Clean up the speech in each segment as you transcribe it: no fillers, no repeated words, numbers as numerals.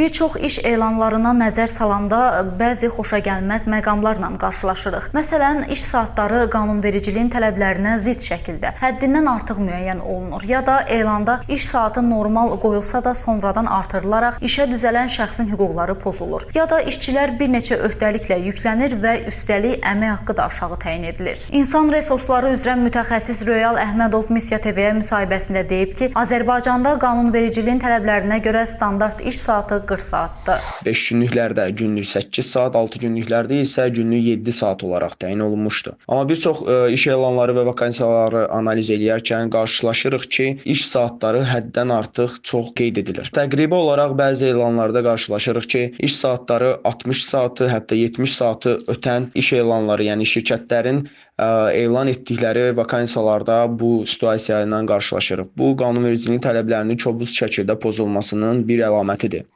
Bir çox iş elanlarına nəzər salanda bəzi xoşagəlməz məqamlarla qarşılaşırıq. Məsələn, iş saatları qanunvericiliyin tələblərinə zidd şəkildə həddindən artıq müəyyən olunur ya da elanda iş saatı normal qoyulsa da sonradan artırılaraq işə düzələn şəxsin hüquqları pozulur. Ya da işçilər bir neçə öhdəliklə yüklənir və üstəlik əmək haqqı da aşağı təyin edilir. İnsan resursları üzrə mütəxəssis Röyal Əhmədov Missiya TV-yə müsahibəsində deyib ki, Azərbaycanda qanunvericiliyin tələblərinə görə standart iş saatı 40 saatdır. 5 günlüklərdə günlük 8 saat, 6 günlüklərdə isə günlük 7 saat olaraq təyin olunmuşdur. Amma bir çox iş elanları və vakansiyaları analiz edərkən qarşılaşırıq ki, iş saatları həddən artıq çox qeyd edilir. Təqribi olaraq bəzi elanlarda qarşılaşırıq ki, iş saatları 60 saatı, hətta 70 saatı ötən iş elanları, yəni şirkətlərin elan etdikləri vakansiyalarda bu situasiya ilə qarşılaşırıq. Bu qanunvericiliyin tələblərinin kobud şəkildə pozulmasının bir əlamətidir.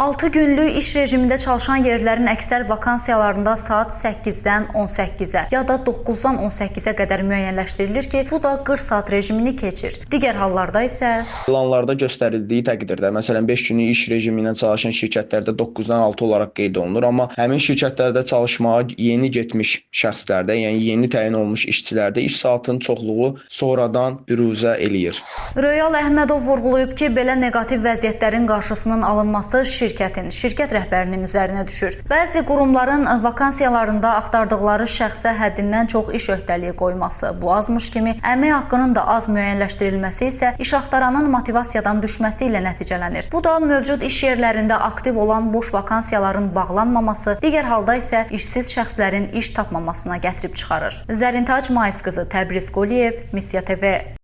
6 günlük iş rejimində çalışan yerlərin əksər vakansiyalarında saat 8-dən 18-ə ya da 9-dan 18-ə qədər müəyyənləşdirilir ki, bu da 40 saat rejimini keçir. Digər hallarda isə elanlarda göstərildiyi təqdirdə, məsələn 5 günlük iş rejimi ilə çalışan şirkətlərdə 9-dan 6 olaraq qeyd olunur, amma həmin şirkətlərdə çalışmağa yeni getmiş şəxslərdə, yəni yeni təyin olmuş işçilərdə iş saatının çoxluğu sonradan büruzə eləyir. Röyal Əhmədov vurğulayıb ki, belə neqativ vəziyyətlərin qarşısının alınması şirkət rəhbərinin üzərinə düşür. Bəzi qurumların vakansiyalarında axtardıqları şəxsə həddindən çox iş öhdəliyi qoyması, bu azmış kimi əmək haqqının da az müəyyənləşdirilməsi isə iş axtaranın motivasiyadan düşməsi ilə nəticələnir. Bu da mövcud iş yerlərində aktiv olan boş vakansiyaların bağlanmaması, digər halda isə işsiz şəxslərin iş tapmamasına gətirib çıxarır. Zərintac Mayız qızı, Təbriz Qoliyev, Missiya TV.